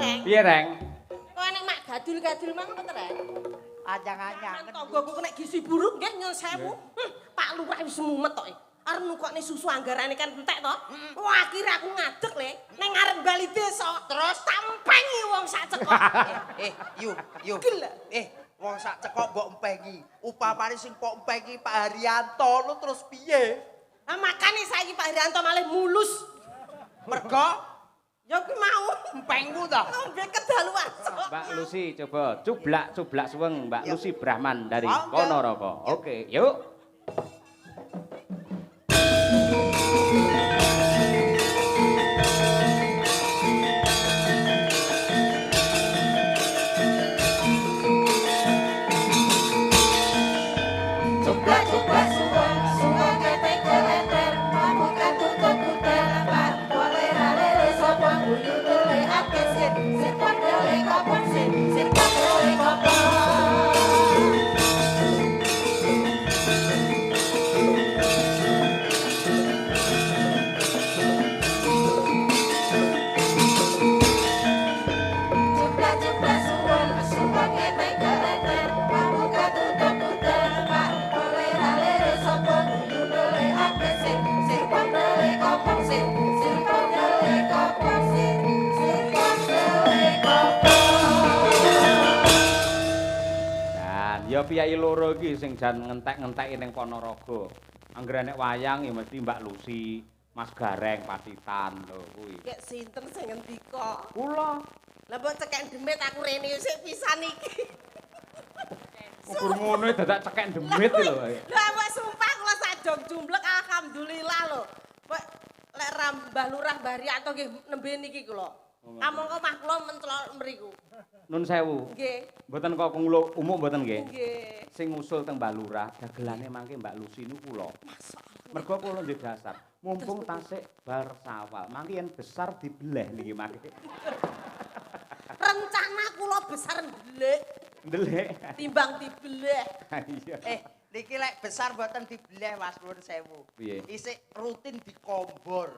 Reng. Piye, Reng? Kok nek mak gadul-gadul mang apa to, Reng? Anyang-anyangen. Tanggoku kena gizi buruk nggih nyun sewu. Pak Lurah wis mumet tok. Arep nukokne susu anggarane kan entek to. Wah, akhire aku ngadeg le ning ngarep bali desa. Terus tampengi wong sak cekok. Yu. Gila. Wong sak cekok mbok empengi. Upamane sing mbok empengi Pak Haryanto lu terus piye? Lah makane saiki Pak Haryanto malih mulus. Mergo Ya kuwi mau empengmu ta? ngombe kedaluan. Mbak Lucy coba cublak suweng Mbak Lucy Brahman dari Oke. Ponorogo. Oke, yuk. Coba suweng ketek keleter, mamukan tutuk-tutuk lebar, kolera-lere sapa guyu tele ake sir kabele kopor sir kabele kopor. Jumlah suweng ketek keleter, mamukan tutuk-tutuk lebar, kolera-lere sapa guyu tele ake sir kabele kopor sir kabele kopor sir kabele kopor. Dan ya piyai loro iki sing jan ngentek-ngenteki ning Ponorogo. Anggere nek wayang ya mesti Mbak Lucy, Mas Gareng Patitan lho kuwi. Kek sinten sing ngendika? Kula Lah mbok cekek demit aku rene sik pisan iki. ukur ngono dadak cekek demit lho. Lah mbok sumpah kula sadong jumblek alhamdulillah lho. Mbok lek Mbah Lurah Mbah Riyanto nggih nembe niki kula. Amangka mah kula mencelok mriku. Nun sewu. Nggih. Mboten kok kunglo umuk mboten nggih. Nggih. Sing ngusul teng Mbah Lurah dagelane mangke Mbak Lucy niku kula. Mergo kula ndek dasar. Mumpung tasik bar sawal, mangke yen besar dibeleh niki mangke. Rencana kula besar ndelik Ndelik. timbang dibeleh. Iya. Niki lek besar mboten dibeleh Mas nuwun sewu. Piye? Isik rutin dikombor.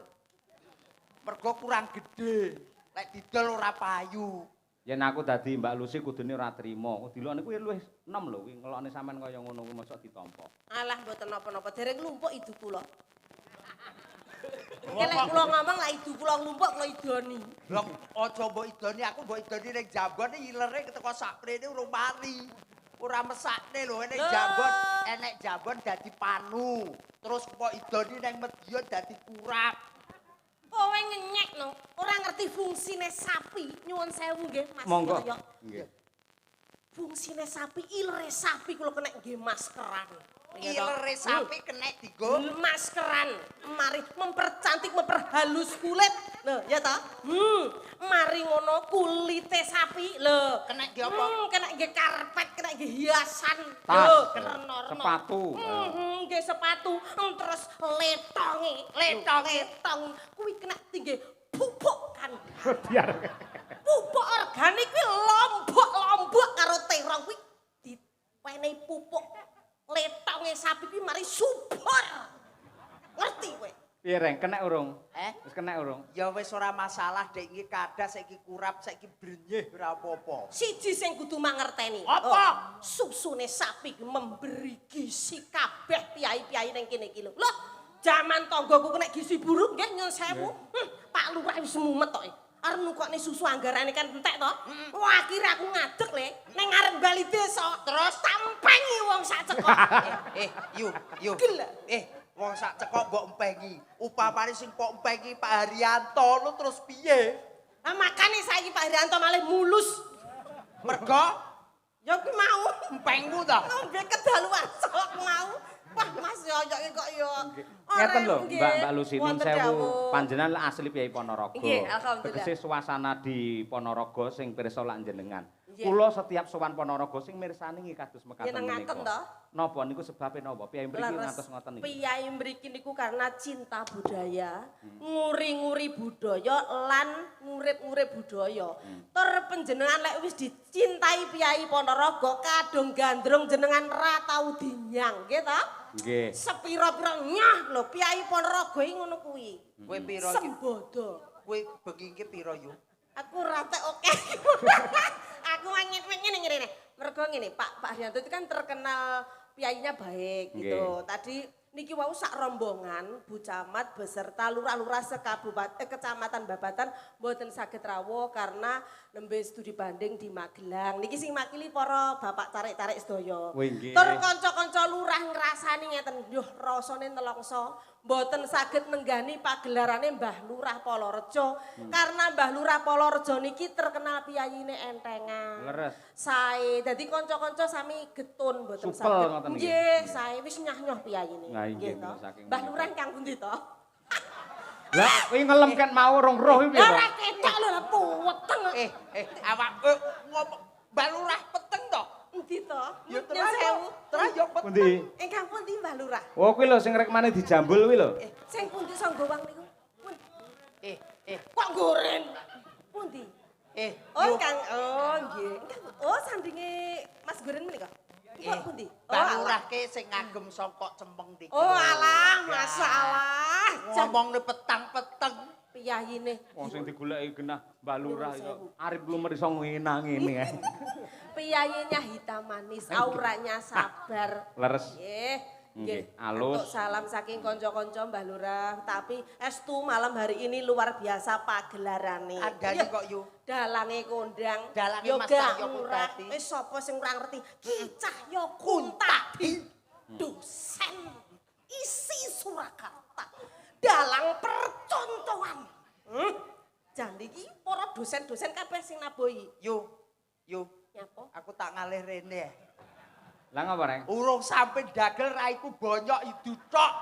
Mergo kurang gede. Lek didol ora payu. Yen aku dadi Mbak Lucy kudune ora trima. Dilokne kuwi luwih enom lho kuwi ngelokne sampean kaya ngono kuwi mosok ditampa. Alah mboten napa-napa dereng nglumpuk idu kula. Lek kula ngomong lah idu kula nglumpuk kula idoni. Lho aja mbok idoni aku mbok idoni ning Jambon ilere teko saprene urung mari. Ora mesakne lho ning Jambon enek Jambon dadi panu. Terus kok idoni ning Medion dadi kurap. Kowe ngenyek no, ora ngerti fungsine sapi. Nyuwun sewu nggih Mas. Monggo. Yoyo. Nggih. Fungsine sapi, ilere sapi kula kena nggih maskeran. Ilere sapi kena digo. Maskeran, mari mempercantik, memperhalus kulit. Lho, ya ta? Mari ngono kulite sapi. Lho, Kena nggih apa? Kena nggih karpet, kena nggih hiasan. Tas, Lho, kena-rena. sepatu. Nggih sepatu, terus letong kuwi kena tinggi pupuk kan. Biar. Pupuk organik kuwi lombok karo terong kuwi diwenehi pupuk letonge sapi kuwi mari subur. Ngerti kowe? Piye Reng, kena urung? Eh? Wis kena urung? Ya wis ora masalah dek iki kadas saiki kurap saiki brenyeh ora apa-apa. Siji sing kudu mangerteni. Apa? Susune sapi ki memberi gizi kabeh piyai-piyai ning kene iki lho. Loh, jaman tanggoku kena gizi buruk nggih nyun sewu. Pak Lurah wis mumet tok. Arep nukokne susu anggarane kan entek to. Wah, akhire aku ngadeg le ning ngarep bali desa. Terus tampengi wong sak cekok. Yu. Gila. Wong sak cekok mbok empengi. Upamane sing mbok empengi Pak Haryanto lu terus piye? Lah makane saiki Pak Haryanto malih mulus. Mergo Ya kuwi mau empengmu ta? ngombe kedaluan sok mau. Wah, Mas Yoyo kok yo. Ngeten lho, Mbak Lucy nun Wonten sewu dawuh. panjenengan asli piyai Ponorogo. Nggih, alhamdulillah. Tegese suasana di Ponorogo sing pirsa lak jenengan. Nggih. Kula setiap sowan Ponorogo sing mirsani nggih kados mekaten Nyenengaken to? Napa niku sebabe napa? Piyai mriki ngantos ngoten niki. Piyai mriki niku karena cinta budaya, nguri-nguri budaya lan ngurip-ngurip budaya. Tur panjenengan lek wis dicintai Piyai Ponorogo kadung gandrung jenengan ra tau dinyang, nggih ta? Nggih. Sepira-pira nyah lho Piyai Ponorogo iki ngono kuwi. Kowe pira iki? Sembodo. Kowe bengi iki pira yu? Aku rata oke. Aku ngene ngene. Mergo ngene, Pak Haryanto itu kan terkenal piyainya baik gitu. Tadi niki wau sak rombongan Bu Camat beserta lurah-lurah kecamatan Babatan mboten saged rawuh karena nembe studi banding di Magelang. Niki sing makili para bapak tarik-tarik sedaya. Tur kanca-kanca lurah ngrasani ngeten, yo rasane nelongso mboten saged nenggani pagelarane Mbah Lurah Polorejo karena Mbah Lurah Polorejo niki terkenal piyayine entengan. Leres. Sae, dadi kanca-kanca sami getun mboten Supel saged. ngoten nggih. Nggih, sae wis nyah-nyoh piyayine. Nah, inggih, to. saking Mbah Lurah kang pundi to? Lah, kuwi ngelem kan mau rong roh iki Lah piye to? ora ketok lho, puweteng. Awak ngomong Mbak Lurah peteng to? Endi to? Ya Nyun terus sewu. terus yo peteng. Pundi? Ingkang pundi Mbah Lurah? Oh, kuwi lho sing rekmane dijambul kuwi lho. Sing pundi Sanggowang niku? Pundi? Eh, Kok goren? Pundi? Oh, yo Kang, oh nggih. Oh, sandinge Mas Goren menika. Kok pundi? Mbak Lurah ke sing ngagem songkok cempeng iki. Oh, alah, masalah. Ngomongne petang-peteng. Piyayine. Wong sing digoleki genah Mbak Lurah iku arep lumer iso ngenang ngene ae. Piyayine hitam manis, auranya sabar. Leres. Nggih. Nggih, alus. Untuk salam saking kanca-kanca Mbah Lurah, tapi estu malam hari ini luar biasa pagelarane. Andani kok yu. Dalange kondang, Dalange yo Mas gak Cahyo murah. Kuntadi. Wis sapa sing ora ngerti? Ki Cahyo Kuntadi. Dosen isi Surakarta. Dalang percontohan. Jan iki para dosen-dosen kabeh sing nabohi. Yu. Nyapa? Aku tak ngalih rene. Lah ngapa, Reng? Urung sampe dagel raiku bonyok idu tok.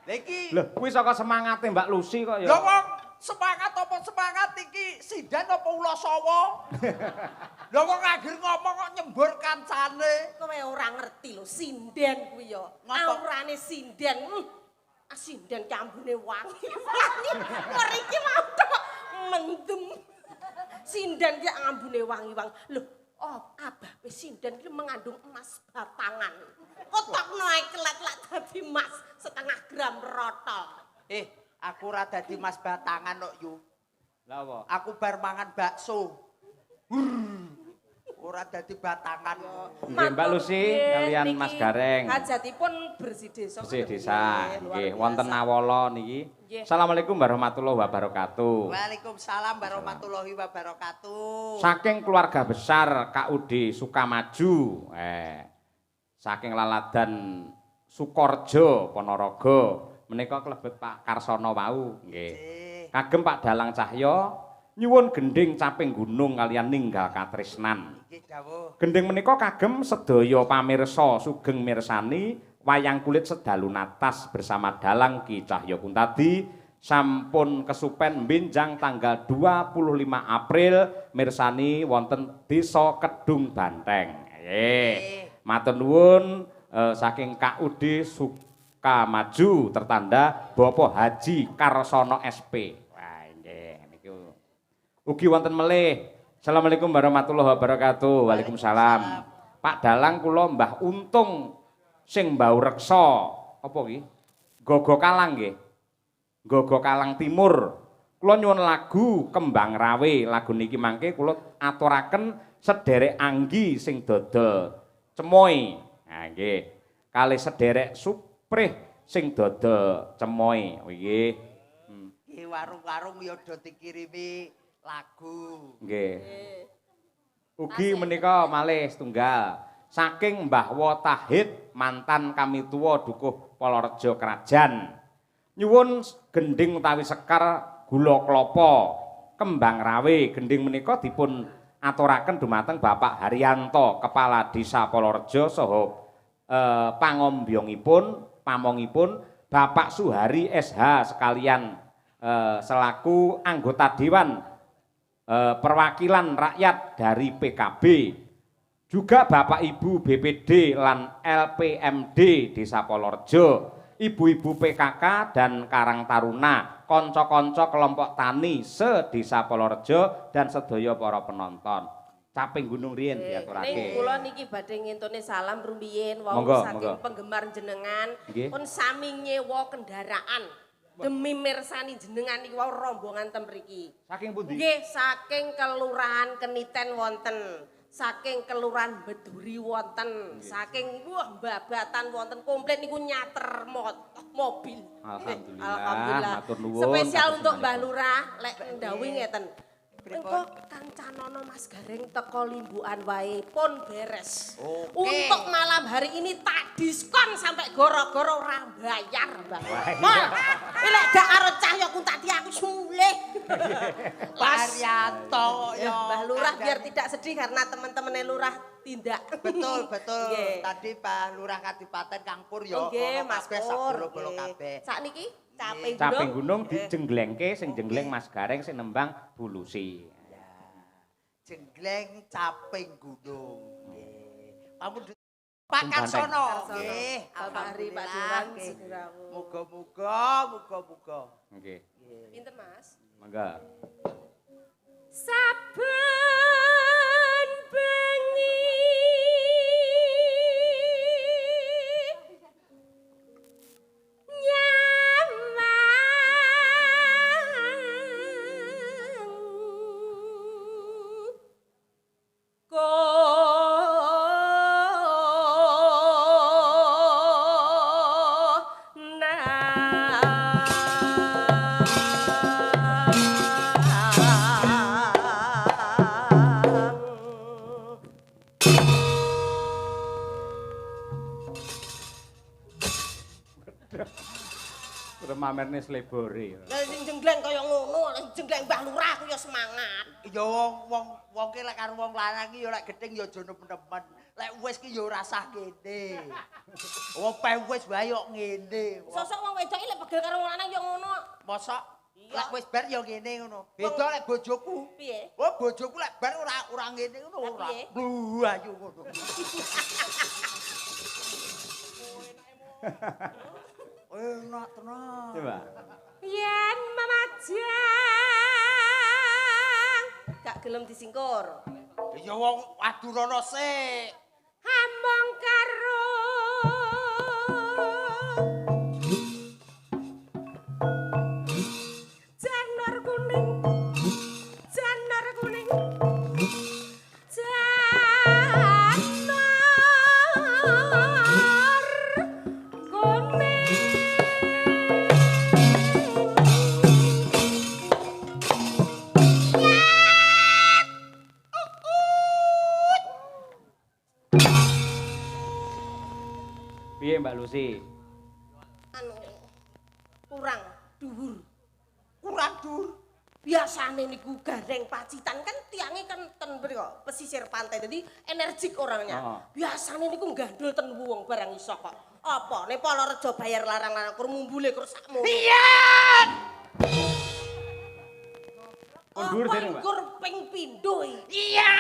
Lah iki Lho, kuwi saka semangate Mbak Lucy kok ya. lho wong semangat apa semangat iki sindan apa ula sawa? Lho kok ngagir ngomong kok nyembur kancane. Kowe ora ngerti lho, sinden kuwi ya. Ngapa? Aurane sinden. Sinden ki ambune wangi. Mriki mau tok mendem. Sinden ki ambune wangi-wangi. Lho, abah wis sinden ki mengandung emas batangan. Otokno ae kelet-let dadi emas setengah gram rotol. Aku ora dadi mas batangan kok yu. Lah apa? Aku bar mangan bakso. Ora dadi batangan. Nggih, Mbak Lucy kalian Mas Gareng. Hajatipun bersih desa. Bersih desa. Luar Nggih, biasa. wonten Nawala niki. Nggih. Assalamualaikum warahmatullahi wabarakatuh. Waalaikumsalam warahmatullahi wabarakatuh. Saking keluarga besar KUD Sukamaju, saking laladan Sukorjo Ponorogo, menika klebet Pak Karsono wau, nggih. Kagem Pak Dalang Cahyo nyuwun gending caping gunung kalian ninggal katresnan. Nggih dawuh. Gending menika kagem sedaya pamirsa sugeng mirsani wayang kulit sedalu natas bersama Dalang Ki Cahyo Kuntadi sampun kesupen benjang tanggal 25 April mirsani wonten Desa Kedung Banteng. Matur nuwun saking KUD Sukamaju tertanda Bapak Haji Karsono SP. Wah nggih niku. Ugi wonten melih. Assalamualaikum warahmatullahi wabarakatuh. Waalaikumsalam. Pak Dalang kula Mbah Untung sing mbau reksa apa iki? Gogo Kalang nggih. Gogo Kalang Timur. Kula nyuwun lagu Kembang Rawe. Lagu niki mangke kula aturaken sederek Anggi sing dodol cemoy. Nah nggih. Kalih sederek Suprih sing dodol cemoy. Nggih. Nggih warung-warung ya do dikirimi lagu. Nggih. Ugi menika malih setunggal saking Mbah Wotahid mantan kami tua dukuh Polorejo Krajan. Nyuwun gending utawi sekar gula klapa Kembang Rawe. Gending menika dipun aturaken dumateng Bapak Haryanto Kepala Desa Polorejo saha pamongipun Bapak Suhari SH sekalian selaku anggota Dewan Perwakilan Rakyat dari PKB. Juga Bapak Ibu BPD lan LPMD Desa Polorejo, ibu-ibu PKK dan Karang Taruna, konco-konco kelompok tani se-Desa Polorejo dan sedaya para penonton. Caping gunung riyen diaturake. Ning kula niki badhe ngenteni salam rumiyin wau Monggo, saking monggo. penggemar jenengan Nggih. pun sami nyewa kendaraan. Demi mirsani jenengan iki wau rombongan ten mriki. Saking pundi? Nggih, saking kelurahan Keniten wonten, saking kelurahan Beduri wonten, saking Babatan wonten komplit niku nyater mobil. Alhamdulillah, matur nuwun. Spesial Matur untuk nuwun. Mbah Lurah lek ndawuhi ngeten. Engko Kang Canono Mas Gareng teko limbukan wae pun beres. Oke. Untuk malam hari ini tak diskon sampai goro-goro ora bayar, Bang. Wah, lek gak karo Cahya Kuntati aku mulih. Parianto Ya, ya. Mbah Lurah biar tidak sedih karena teman-teman Lurah tindak. Betul, betul. Nggih. Tadi Pak Lurah Kadipaten Kang Pur ya. Nggih, kono Mas kabeh Pur. sabolo-bolo kabeh. Sakniki caping Caping gunung Nggih. dijenglengke sing jengleng Mas Gareng sing nembang Bulusi. Jengleng caping gunung. Nggih. Pak Bung Karsono. Karsono. Nggih, Bapak Hari Pak alhamdulillah, Duran nggih. Sidirawu. Muga-muga. Nggih. Pinten Mas? Mangga. Saben bengi Remamerne slebore. Lah sing jenggleng kaya ngono, sing jenggleng Mbah Lurah ku ya semangat. Ya wong ki lek karo wong lanang ki ya lek gedeng ya aja nemen-nemen. Lek wis ki ya ora sah kene. Wong peh wis wae kok ngene. Sosok wong wedok iki lek pegel karo wong lanang ya ngono. Mosok Iya. lek wis bar ya ngene ngono. Beda lek bojoku. Piye? Oh bojoku lek bar ora ngene ngono Lah ora. piye? Blu ayu ngono. Enak tenan. Coba. Yen mamajang gak gelem disingkur. Ya wong adurana sik. Among karo janur kuning janur kuning Piye Mbak Lucy? anu kurang dhuwur. Kurang dur. Biasane niku Gareng Pacitan kan tiange kan ten mriko pesisir pantai jadi energik orangnya. Oh. Biasane niku gandul ten wong barang iso kok. Apa nek Polorejo bayar larang-larang kur mumbule kur sakmu. Iya. Kondur dereng, Mbak. Kur ping pindho iki. Iya.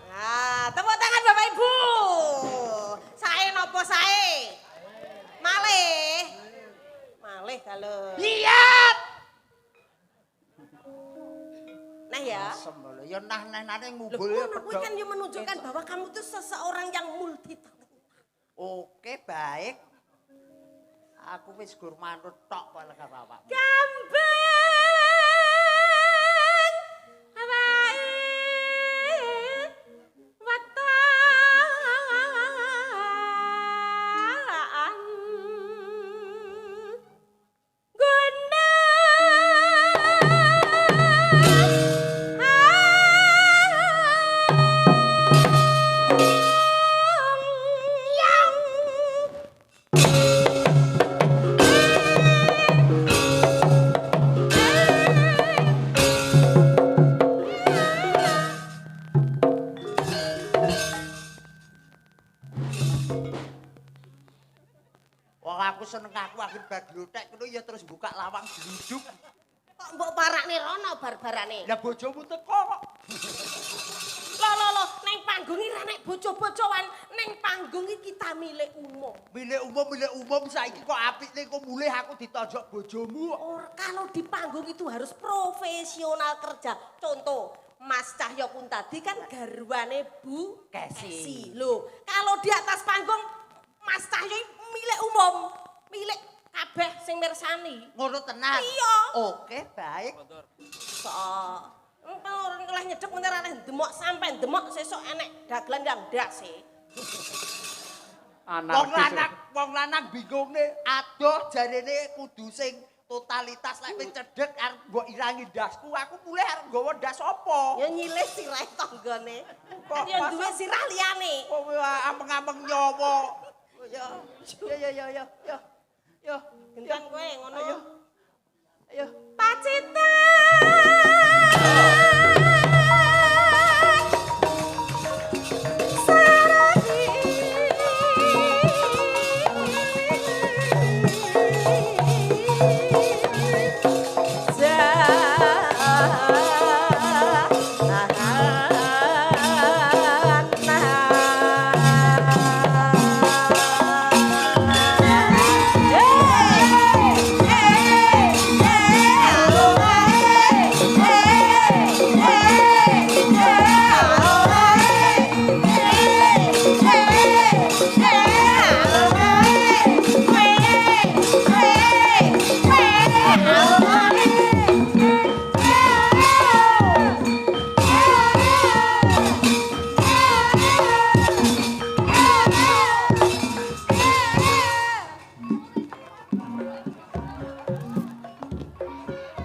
Nah, tepuk tangan Bapak Ibu. Sae napa sae? Malih. Malih kalau. Iya. Nah ya. Sembel ya nah-nah-nane Loh, ngubul ya kuwi pedhok. kan yang menunjukkan bahwa kamu itu seseorang yang multi talenta. Oke, baik. Aku wis gur manut tok kok lek bapak. Kambang awake wetan Wong aku seneng aku akhir bar glothek ngono ya terus buka lawang gluduk. kok mbok parakne rono bar-barane. Lah bojomu teko kok. Lho, neng panggung iki ra nek bojo-bojoan, neng panggung iki kita milik umum. Milik umum saiki kok apikne kok mulih aku ditojok bojomu kok. Kalau di panggung itu harus profesional kerja. Contoh, Mas Cahyo Kuntadi kan garwane Bu Kesi. Loh, kalau di atas panggung Mas Cahyo milik umum, milik kabeh sing mirsani. Ngono tenan. Iya. Oke, baik. So, orang kelah nyedek meneh ra ndemok sampe ndemok sesuk enek dagelan yang ndas e. Wong lanang bingungne adoh jarene kudu sing totalitas lek wis cedhek arep mbok irangi ndasku aku mulih arep nggawa ndas apa? Ya nyilih sirah tanggane. Kan ya Masa- duwe sirah liyane. Oh, ameng-ameng nyawa. Yo. Gendang kowe ngono. Ayo. Pacita.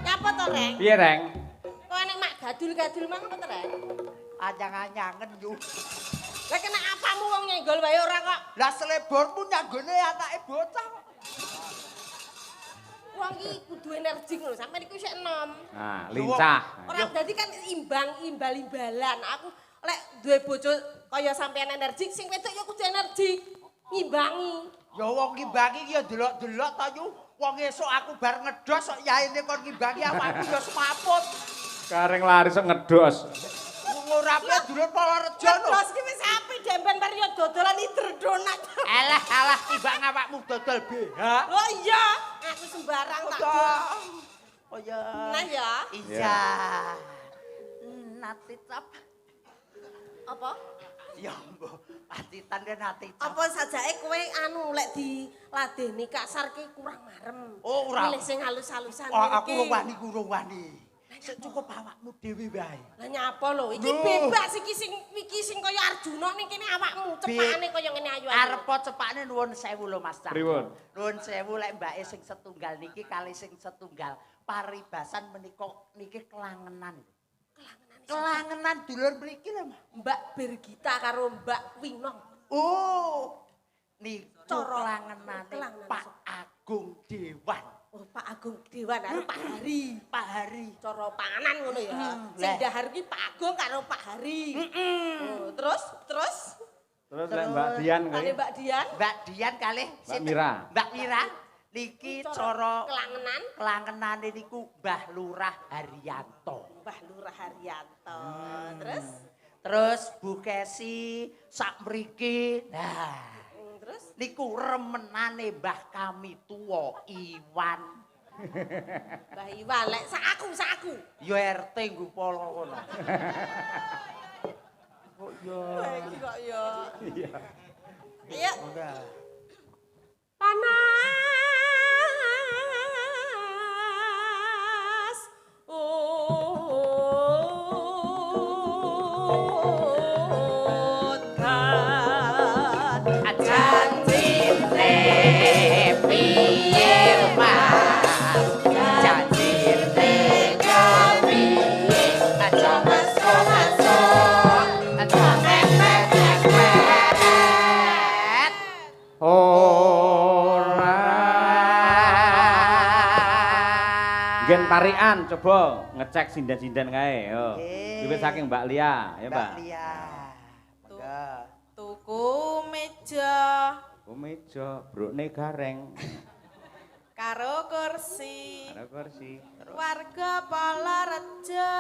Nyapa to, Reng? Piye, Reng? Kok enek mak gadul-gadul mang apa to, Reng? Anyang-anyangen yu. Lah kena apamu wong nyenggol wae ora kok. Lah selebormu nyanggone anake bocah kok. Wong iki kudu energi ngono, sampeyan iku isih enom. Nah, lincah. Ora dadi kan imbal-imbalan. Aku lek duwe bojo kaya sampeyan energi, sing wedok ya kudu energi. Ngimbangi. Ya wong ngimbangi ki ya delok-delok ta yu. Wong esuk aku bar ngedos kok yaene kon ngimbangi awakku ya semaput. Kareng lari sok ngedos. Ora apa dulur Palarejo no. Terus ki wis apik demben bar yo dodolan hidro donat. Alah timbang awakmu dodol BH. Oh iya, aku sembarang tak. Oh ya. Nah ya. Iya. Nati cap. Apa? Ya mbok, patitan kan nati cap. Apa sajake kowe anu lek diladeni kasar ki kurang marem. Oh, ora. Milih sing halus-halusan Oh, aku iki. urung wani. Sik cukup awakmu dhewe wae. Lah nyapa lho, iki Loh. bebas iki sing kaya Arjuna ning kene awakmu cepakane kaya ngene ayu-ayu. Arepa cepakne nuwun sewu lho Mas Cak. Pripun? Nuwun sewu lek mbake sing setunggal niki kali sing setunggal paribasan menika niki kelangenan. Kelangenan dulur mriki lho, Mas. Mbak Bergita karo Mbak Winong. Oh. Niku Cara kelangenane kelangenan Pak Agung Dewan. Oh, Pak Agung Dewan karo Pak Hari. Pak Hari. Cara panganan ngono ya. Sing Lah. dahar ki Pak Agung karo Pak Hari. Oh, terus Terus lek Mbak Dian kali kowe. Mbak Dian Mbak Dian kalih sinten? Mira. Mbak Mira niki cara kelangenan kelangenane niku Mbah Lurah Haryanto. Mbah Lurah Haryanto. Terus Bu Kesi sak mriki. Nah, Terus niku remenane Mbah kami tuwa Iwan. Mbah Iwan lek sak aku. Yo RT Gupala kono. Kok yo. Iki kok ya. Iya. Ayo. Ora. Panas. Udan. Ajan cinta piye mas. Ajan cinta piye. Aja masuk. Aja mepet. Ora. Gen parian coba ngecek sinden-sinden kae yo. Nggih. Wiwit saking Mbak Lia, ya Mbak. Mbak Lia. Monggo. Tuku meja Oh meja, brokne gareng. karo kursi. Ada kursi. Warga Palarejo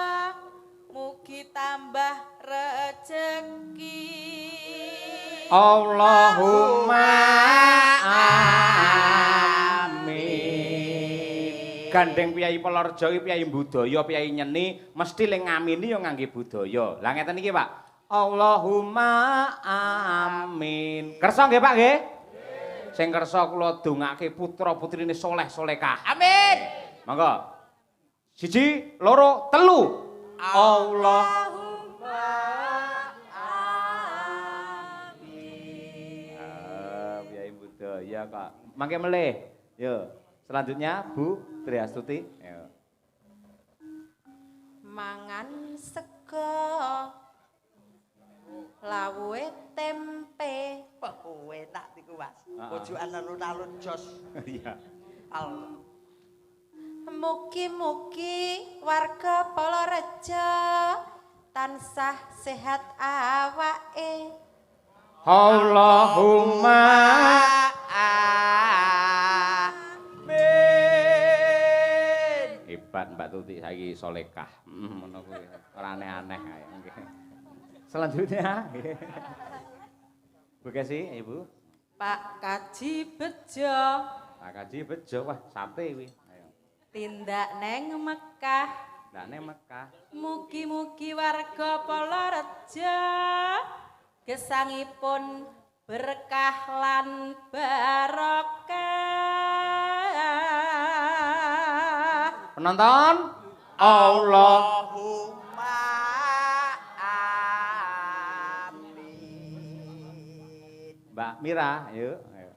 mugi tambah rejeki. Allahumma amin. gandeng piyai Palareja iki piyai budaya, piyai nyeni, mesti ling ngamini ya ngangge budaya. Lah ngeten iki, Pak. Allahumma amin. Kersa nggih, Pak nggih? Sing kersa kula dongake putra-putrine soleh solekah. Amin. Monggo. 1, 2, 3. Allah. Piyai budaya kok. Mangke melih. Yo. Selanjutnya Bu Triastuti. Yo. Mangan sego lawuhe tempe. Wah, enak niku, Mas. Pojokan alun-alun jos. Iya. Allah. Mugi-mugi warga Palareja tansah sehat awake. Allahumma amin. hebat Mbak Tuti saiki solekah. Ngono kuwi ora aneh-aneh kae. Nggih. Selanjutnya nggih. Bu Kesi, Ibu. Pak Kaji Bejo Pak Kaji Bejo, wah sate kuwi. Ayo. tindak neng Mekah. Ndane Mekah. Mugi-mugi warga Palareja gesangipun berkah lan barokah. Penonton Allah. Allahumma amin. Mbak Mira, yuk. Ayo.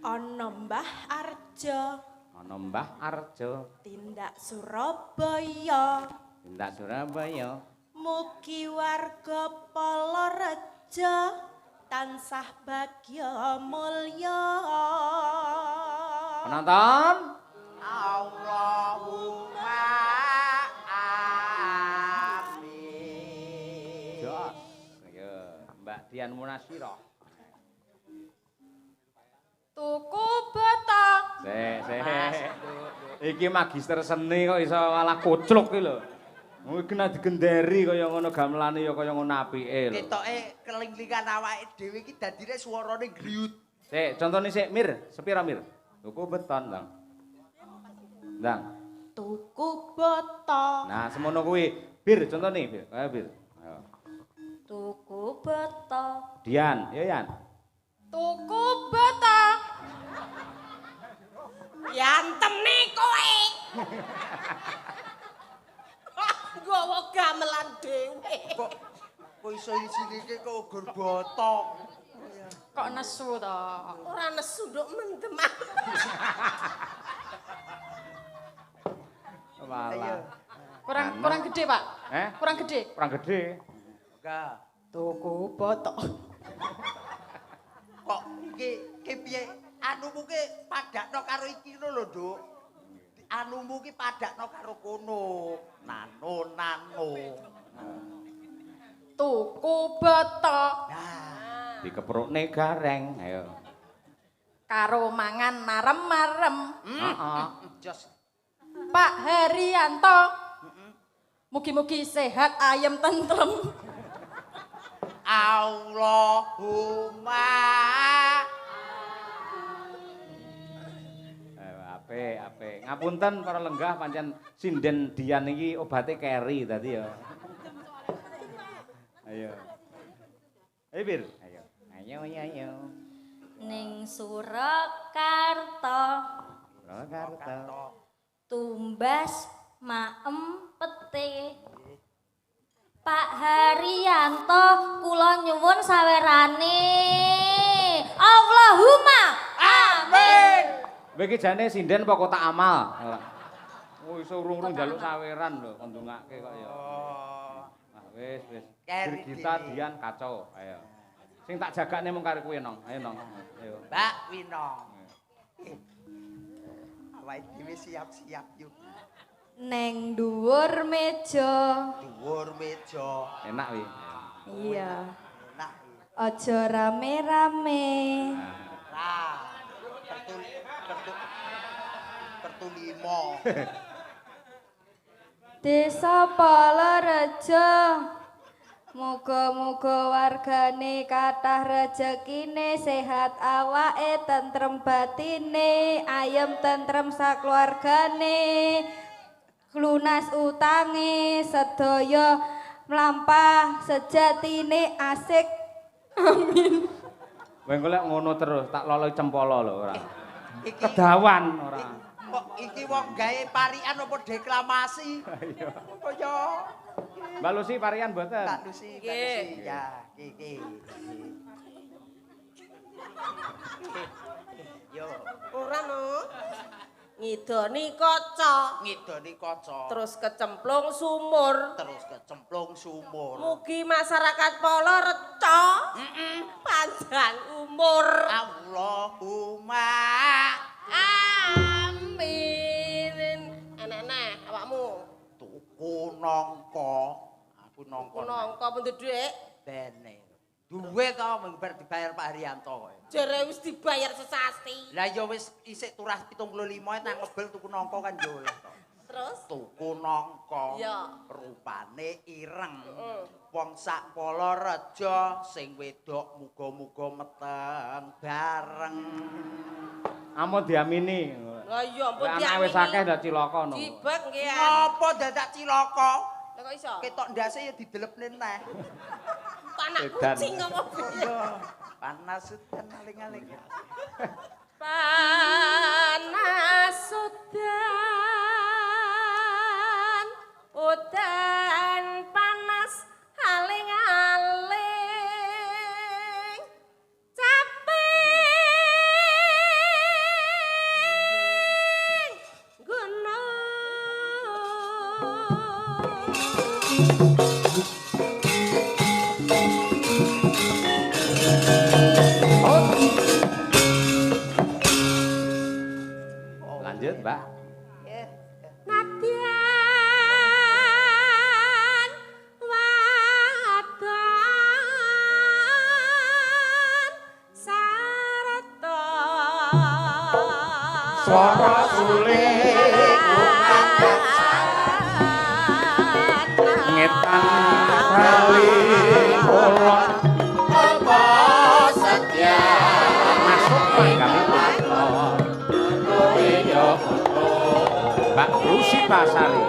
Ana Mbah Arjo Ana Mbah Arjo, tindak Surabaya. tindak Surabaya. Mugi warga Palareja tansah bagya mulya. Penonton Allahumma amin. Jos. Ayo, Mbak Dian Munasirah. Tuku batak. Iki magister seni kok iso malah kocluk iki lho. Kuwi kena digenderi kaya ngono gamelane ya kaya ngono apike lho. Ketoke kelinglingan awake dhewe iki dadine suarane griyut. Sik, contone sik Mir, sepira Mir? Tuku beton, Bang. Ndang. Tuku batak. Nah, semono kuwi. Bir, contone Bir. Ayo Bir. Ayo. Tuku batak. Dian, ya Yan. Tuku batak. Yantem nih kowe. Gowo gamelan dhewe. Kok iso isinike kok ugur botok. Kok nesu to? Ora nesu nduk mendem. Walah. Kurang gede, Pak. Kurang gede. Kurang gede. Enggak. Tuku batak. Kok iki piye? Anumu ki padakno karo iki lho, Nduk. Anumu ki padakno karo kono. Nano. Tuku batak. Nah, Dikeprukne gareng. Ayo. Karo mangan marem-marem. Heeh. jos. Pak Herianto. Mugi-mugi sehat ayem tentrem. Allahumma Apik. Ngapunten para lenggah pancen sinden Dian iki obate keri tadi ya. Ayo. Ayo Bir, ayo. Ayo. Ning Surakarta Surakarta. tumbas maem pete. Pak Haryanto kula nyuwun sawerane. Allahumma amin. Kowe iki jane sinden apa kotak amal? Oh iso urung-urung njaluk saweran lho kon ndongake kok ya. Nah wis. Dirgita Dian kacau. Ayo. Sing tak jagane mung karo kowe nong. Ayo nong. Ayo. Mbak Winong. Awake dhewe siap-siap yuk. Neng dhuwur meja. Dhuwur meja. Enak wi. Iya. Enak. Aja rame-rame. Lah. Kertu 5. Desa Palareja Muga-muga wargane kathah rejekine, sehat awake, tentrem batine, ayem tentrem sakluargane, lunas utange, sedaya mlampah sejatine asik. Amin. Kowe golek ngono terus, tak loloi cempala lho ora. Iki Kedawan ora. kok iki wong gawe parian apa deklamasi? Iya. Kaya Mbak Lucy parian mboten? Mbak Lucy, Mbak Lucy. Ya, iki. Yo, Ora no. Ngidoni kaca, ngidoni kaca. terus kecemplung sumur. Terus kecemplung sumur. Mugi masyarakat Polo reca. Panjang umur. Allahumma Amin. Enak-enak awakmu. tuku nangka. Aku nangka. Nangka pendhe dhuwit. Bene. Duwe to mengbar dibayar Pak Haryanto. Jere wis dibayar sesasti. Lah ya wis isik turah 75 nang ngebel tuku nangka kan yo oleh to. Terus Tuku nangka. Iya. Rupane ireng. Wong sak Polorejo sing wedok muga-muga meteng bareng. Ampun diamini. lah iya ampun Anak wis akeh ndak cilaka no. Dibek nggih. Ngopo dadak cilaka? Lah kok iso? Ketok ndase ya didelepne neh. Anak Edan. kucing ngomong piye? Yo, panas udan aling-aling. Panas udan panas aling-aling capek gunung. Lanjut, Mbak. Nadyan wadon sarta Swara suling ngetan kali ulon apa setia masuk kami Mbak Rusita Sari.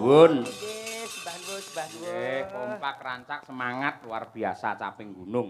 nuwun. Nggih, sembah nuwun, sembah nuwun. Nggih, kompak rancak semangat luar biasa caping gunung.